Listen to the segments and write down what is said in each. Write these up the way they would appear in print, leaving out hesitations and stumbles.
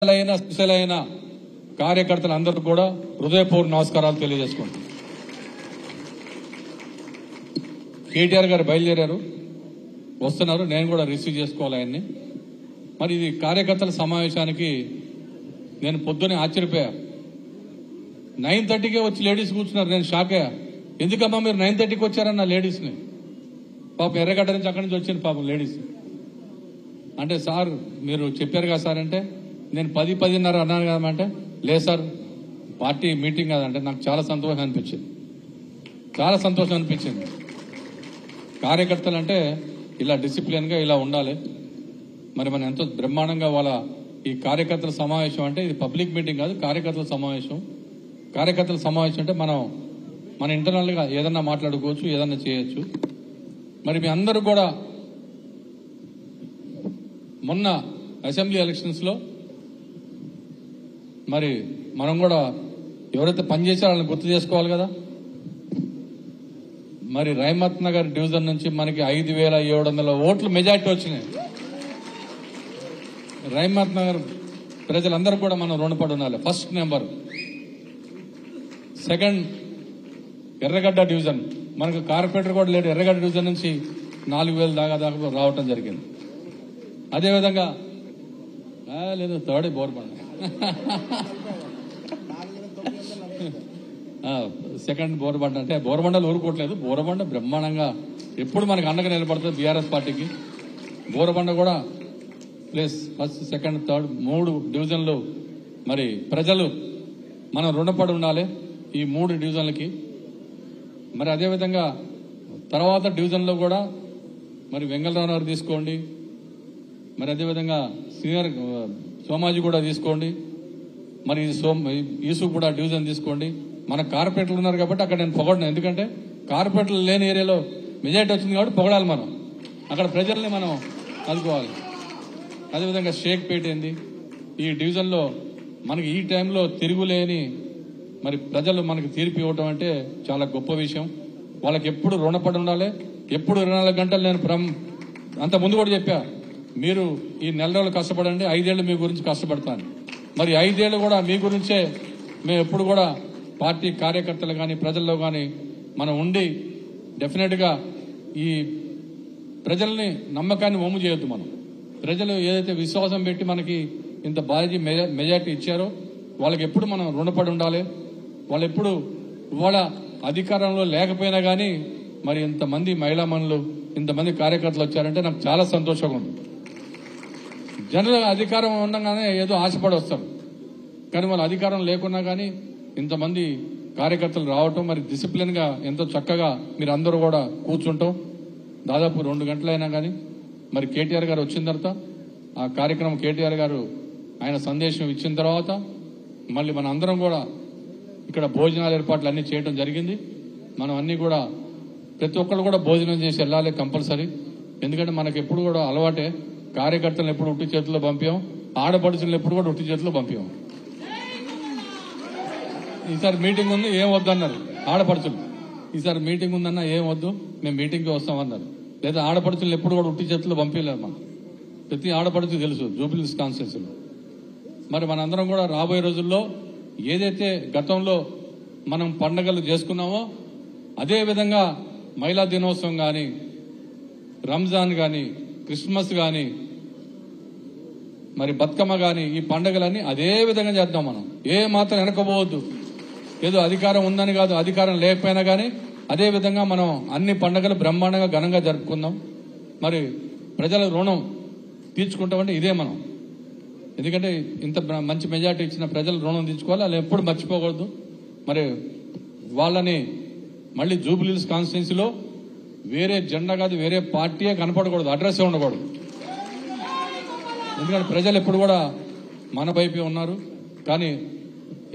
స్పెషలైన కార్యకర్తలందరూ కూడా హృదయపూర్వక నమస్కారాలు తెలియజేసుకుంటాం. కేటీఆర్ గారు బయలుదేరారు, వస్తున్నారు. నేను కూడా రిసీవ్ చేసుకోవాలి ఆయన్ని. మరి ఇది కార్యకర్తల సమావేశానికి నేను పొద్దునే ఆశ్చర్యపోయా. 9:30కే వచ్చి లేడీస్ కూర్చున్నారు. నేను షాక్ అయ్యా. ఎందుకమ్మా మీరు 9:30కి వచ్చారన్న లేడీస్ని? పాపం ఎర్రగడ్డ నుంచి అక్కడి నుంచి వచ్చింది పాపం లేడీస్. అంటే సార్ మీరు చెప్పారు కదా సార్ అంటే, నేను 10-10:30 అన్నాను కదమంటే, లేదు సార్ పార్టీ మీటింగ్ కదంటే. నాకు చాలా సంతోషం అనిపించింది, చాలా సంతోషం అనిపించింది. కార్యకర్తలు అంటే ఇలా డిసిప్లిన్గా ఇలా ఉండాలి. మరి మనం ఎంతో బ్రహ్మాండంగా వాళ్ళ ఈ కార్యకర్తల సమావేశం అంటే ఇది పబ్లిక్ మీటింగ్ కాదు, కార్యకర్తల సమావేశం. కార్యకర్తల సమావేశం అంటే మన ఇంటర్నల్గా ఏదన్నా మాట్లాడుకోవచ్చు, ఏదన్నా చేయొచ్చు. మరి మీ అందరూ కూడా మొన్న అసెంబ్లీ ఎలక్షన్స్లో మరి మనం కూడా ఎవరైతే పనిచేసారో వాళ్ళని గుర్తు చేసుకోవాలి కదా. మరి రహమత్ నగర్ డివిజన్ నుంచి మనకి 5,700 ఓట్లు మెజార్టీ వచ్చినాయి. రహమత్ నగర్ ప్రజలందరూ కూడా మనం రుణపడి ఉండాలి. First number. సెకండ్ ఎర్రగడ్డ డివిజన్, మనకు కార్పొరేటర్ కూడా లేడు. ఎర్రగడ్డ డివిజన్ నుంచి 4,000 దాకా రావటం జరిగింది. అదేవిధంగా లేదు థర్డ్ బోర్బండ, సెకండ్ బోర్బండ. అంటే బోర్బండలు ఊరుకోవట్లేదు. బోర్బండ బ్రహ్మాండంగా ఎప్పుడు మనకు అండగా నిలబడుతుంది బీఆర్ఎస్ పార్టీకి. బోర్బండ కూడా ప్లస్ ఫస్ట్ సెకండ్ థర్డ్ 3 డివిజన్లు మరి ప్రజలు మనం రుణపడి ఉండాలి ఈ 3 డివిజన్లకి. మరి అదేవిధంగా తర్వాత డివిజన్లో కూడా మరి వెంగళరావు గారు తీసుకోండి, మరి అదేవిధంగా సీనియర్ సోమాజీ కూడా తీసుకోండి, మరి ఈసు కూడా డివిజన్ తీసుకోండి. మన కార్పొరేటర్లు ఉన్నారు కాబట్టి అక్కడ నేను పొగడను. ఎందుకంటే కార్పొరేటర్లు లేని ఏరియాలో మెజారిటీ వచ్చింది కాబట్టి పొగడాలి. మనం అక్కడ ప్రజల్ని మనం ఆదుకోవాలి. అదేవిధంగా షేక్పేట ఏంది, ఈ డివిజన్లో మనకి ఈ టైంలో తిరుగులేని మరి ప్రజలు మనకి తీర్పు ఇవ్వటం అంటే చాలా గొప్ప విషయం. వాళ్ళకి ఎప్పుడు రుణపడి ఉండాలి. ఎప్పుడు 24 గంటలు నేను అంత ముందు కూడా చెప్పా, మీరు ఈ నెల రోజులు కష్టపడండి, 5 ఏళ్ళు మీ గురించి కష్టపడతాను. మరి 5 ఏళ్ళు కూడా మీ గురించే మేము ఎప్పుడు కూడా పార్టీ కార్యకర్తలు కానీ ప్రజల్లో కానీ మనం ఉండి డెఫినెట్గా ఈ ప్రజల్ని నమ్మకాన్ని వమ్ము చేయొద్దు. మనం ప్రజలు ఏదైతే విశ్వాసం పెట్టి మనకి ఇంత భారీ మెజార్టీ ఇచ్చారో వాళ్ళకి ఎప్పుడు మనం రుణపడి ఉండాలి. వాళ్ళు ఎప్పుడు ఇవాళ అధికారంలో లేకపోయినా కానీ మరి ఇంతమంది మహిళా మనులు ఇంతమంది కార్యకర్తలు వచ్చారంటే నాకు చాలా సంతోషంగా ఉంది. జనరల్ అధికారం ఉండగానే ఏదో ఆశపడి వస్తారు, కానీ వాళ్ళ అధికారం లేకున్నా కానీ ఇంతమంది కార్యకర్తలు రావటం, మరి డిసిప్లిన్గా ఎంతో చక్కగా మీరు అందరూ కూడా కూర్చుంటాం. దాదాపు 2 గంటలైనా కానీ మరి కేటీఆర్ గారు వచ్చిన తర్వాత ఆ కార్యక్రమం కేటీఆర్ గారు ఆయన సందేశం ఇచ్చిన తర్వాత మళ్ళీ మన అందరం కూడా ఇక్కడ భోజనాల ఏర్పాట్లు అన్నీ చేయడం జరిగింది. మనం అన్నీ కూడా ప్రతి ఒక్కరు కూడా భోజనం చేసి వెళ్ళాలి కంపల్సరీ. ఎందుకంటే మనకు ఎప్పుడు కూడా అలవాటే, కార్యకర్తలను ఎప్పుడు ఉట్టి చేతుల్లో పంపాం, ఆడపడుచులను ఎప్పుడు కూడా ఉట్టి చేతుల్లో పంపాం. ఈసారి మీటింగ్ ఉంది ఏం వద్దు అన్నారు ఆడపడుచులు. ఈసారి మీటింగ్ ఉందన్నా ఏం వద్దు, మేము మీటింగ్కి వస్తామన్నారు. లేదా ఆడపడుచులు ఎప్పుడు కూడా ఉట్టి చేతుల్లో పంపించలేదు. మనం ప్రతి ఆడపడుచు తెలుసు జూబ్లీహిల్స్ కాన్స్టిట్యున్సీలో. మరి మనందరం కూడా రాబోయే రోజుల్లో ఏదైతే గతంలో మనం పండగలు చేసుకున్నామో అదే విధంగా మహిళా దినోత్సవం కానీ, రంజాన్ కానీ, క్రిస్మస్ కానీ, మరి బతుకమ్మ కానీ, ఈ పండుగలన్నీ అదే విధంగా చేద్దాం. మనం ఏ మాత్రం వెనకపోవద్దు. ఏదో అధికారం ఉందని కాదు, అధికారం లేకపోయినా కానీ అదే విధంగా మనం అన్ని పండుగలు బ్రహ్మాండంగా ఘనంగా జరుపుకుందాం. మరి ప్రజల రుణం తీర్చుకుంటామంటే ఇదే మనం. ఎందుకంటే ఇంత మంచి మెజార్టీ ఇచ్చిన ప్రజల రుణం తీర్చుకోవాలి, వాళ్ళు ఎప్పుడు మర్చిపోకూడదు. మరి వాళ్ళని మళ్ళీ జూబ్లీహిల్స్ కాన్స్టిట్యున్సీలో వేరే జెండా కాదు, వేరే పార్టీయే కనపడకూడదు, అడ్రస్సే ఉండకూడదు. ఎందుకంటే ప్రజలు ఎప్పుడు కూడా మన వైపే ఉన్నారు. కానీ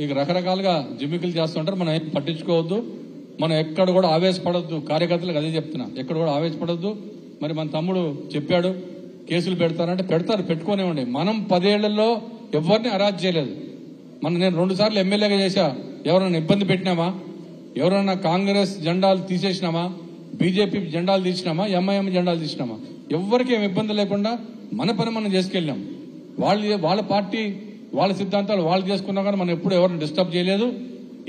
ఇక రకరకాలుగా జిమ్మికలు చేస్తుంటారు, మనం ఏం పట్టించుకోవద్దు. మనం ఎక్కడ కూడా ఆవేశపడద్దు. కార్యకర్తలకు అదే చెప్తున్నా, ఎక్కడ కూడా ఆవేశపడద్దు. మరి మన తమ్ముడు చెప్పాడు కేసులు పెడతారంటే పెడతారు, పెట్టుకోనివ్వండి. మనం 10 ఏళ్లలో ఎవరిని అరెస్ట్ చేయలేదు. నేను 2 సార్లు ఎమ్మెల్యేగా చేశా. ఎవరైనా ఇబ్బంది పెట్టినామా? ఎవరైనా కాంగ్రెస్ జెండాలు తీసేసినామా? బీజేపీ జెండాలు తీసినామా? ఎంఐఎం జెండాలు తీసినామా? ఎవరికి ఏమి ఇబ్బంది లేకుండా మన పని మనం చేసుకెళ్ళాం. వాళ్ళ పార్టీ వాళ్ళ సిద్ధాంతాలు వాళ్ళు చేసుకున్నా కానీ మనం ఎప్పుడు ఎవరిని డిస్టర్బ్ చేయలేదు.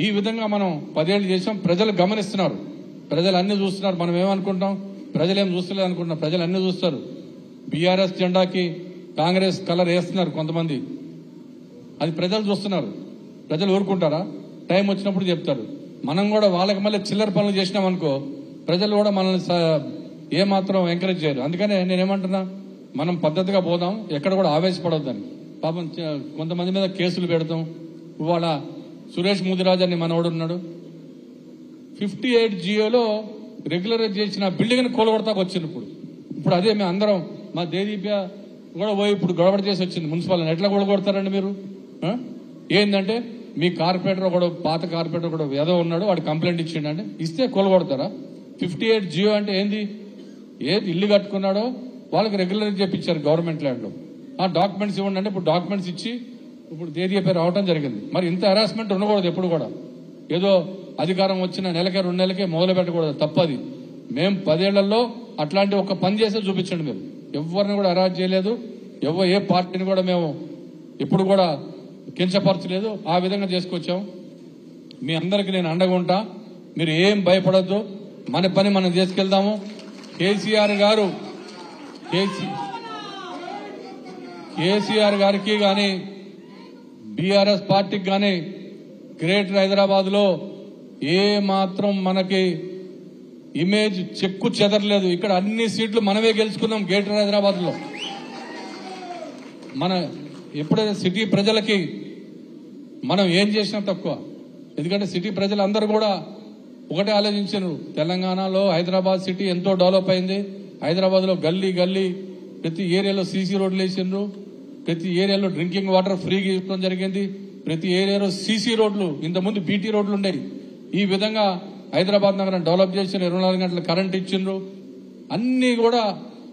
ఈ విధంగా మనం 10 ఏళ్ళు చేసాం. ప్రజలు గమనిస్తున్నారు, ప్రజలు అన్ని చూస్తున్నారు. మనం ఏమనుకుంటాం, ప్రజలు ఏం చూస్తలేదు అనుకుంటున్నాం, ప్రజలు అన్ని చూస్తారు. బీఆర్ఎస్ జెండాకి కాంగ్రెస్ కలర్ వేస్తున్నారు కొంతమంది, అది ప్రజలు చూస్తున్నారు. ప్రజలు ఊరుకుంటారా? టైం వచ్చినప్పుడు చెప్తారు. మనం కూడా వాళ్ళకి మళ్ళీ చిల్లర పనులు చేసినాం అనుకో, ప్రజలు కూడా మనల్ని ఏమాత్రం ఎంకరేజ్ చేయరు. అందుకనే నేనేమంటున్నా, మనం పద్ధతిగా పోదాం, ఎక్కడ కూడా ఆవేశపడొద్దని. పాపం కొంతమంది మీద కేసులు పెడతాం. ఇవాళ సురేష్ ముదిరాజ్ అని మనోడు ఉన్నాడు, 58 జియోలో రెగ్యులరైజ్ చేసిన బిల్డింగ్ని కూలగొడతాకు వచ్చింది. ఇప్పుడు అదే మేము అందరం మా దేదీప్య కూడా పోయి ఇప్పుడు గొడవ చేసి వచ్చింది మున్సిపాలిటీ. ఎట్లా కూలగొడతారండి మీరు? ఏంటంటే మీ కార్పొరేటర్ కూడా, పాత కార్పొరేటర్ కూడా ఏదో ఉన్నాడు, వాడు కంప్లైంట్ ఇచ్చిండంటే ఇస్తే కూలగొడతారా? 58 జియో అంటే ఏంది? ఏది ఇల్లు కట్టుకున్నాడో వాళ్ళకి రెగ్యులరైజ్ చేయించారు గవర్నమెంట్ ల్యాండ్లో. ఆ డాక్యుమెంట్స్ ఇవ్వండి అంటే ఇప్పుడు డాక్యుమెంట్స్ ఇచ్చి ఇప్పుడు దేదీపై రావడం జరిగింది. మరి ఇంత హెరాస్మెంట్ ఉండకూడదు ఎప్పుడు కూడా. ఏదో అధికారం వచ్చిన నెలకే 2 నెలలకే మొదలు పెట్టకూడదు, తప్పది. మేము 10 ఏళ్లలో అట్లాంటి ఒక పని చేసే చూపించండి. మీరు ఎవరిని కూడా హెరాస్ చేయలేదు, ఏ పార్టీని కూడా మేము ఎప్పుడు కూడా కించపరచలేదు. ఆ విధంగా చేసుకొచ్చాం. మీ అందరికి నేను అండగా ఉంటా, మీరు ఏం భయపడద్దు. మన పని మనం చేసుకెళ్దాము. కేసీఆర్ గారికి గాని బీఆర్ఎస్ పార్టీకి గాని గ్రేటర్ హైదరాబాద్ లో ఏ మాత్రం మనకి ఇమేజ్ చెక్కు చెదరలేదు. ఇక్కడ అన్ని సీట్లు మనమే గెలుచుకున్నాం గ్రేటర్ హైదరాబాద్ లో. మన ఎప్పుడైతే సిటీ ప్రజలకి మనం ఏం చేసినా తక్కువ. ఎందుకంటే సిటీ ప్రజలందరూ కూడా ఒకటే ఆలోచించారు, తెలంగాణలో హైదరాబాద్ సిటీ ఎంతో డెవలప్ అయింది. హైదరాబాద్ లో గల్లీ గల్లీ ప్రతి ఏరియాలో సీసీ రోడ్లు వేసిండ్రు, ప్రతి ఏరియాలో డ్రింకింగ్ వాటర్ ఫ్రీగా ఇవ్వడం జరిగింది, ప్రతి ఏరియాలో సీసీ రోడ్లు, ఇంతకుముందు బీటీ రోడ్లు ఉండేవి. ఈ విధంగా హైదరాబాద్ నగరం డెవలప్ చేసిన 24 గంటల కరెంట్ ఇచ్చిండ్రు. అన్ని కూడా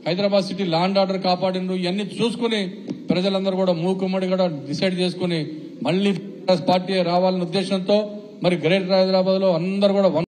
హైదరాబాద్ సిటీ ల్యాండ్ ఆర్డర్ కాపాడిండ్రు. ఇవన్నీ చూసుకుని ప్రజలందరూ కూడా మూకుమ్మడి కూడా డిసైడ్ చేసుకుని మళ్ళీ పార్టీ రావాలనే ఉద్దేశంతో మరి గ్రేటర్ హైదరాబాద్ లో అందరూ కూడా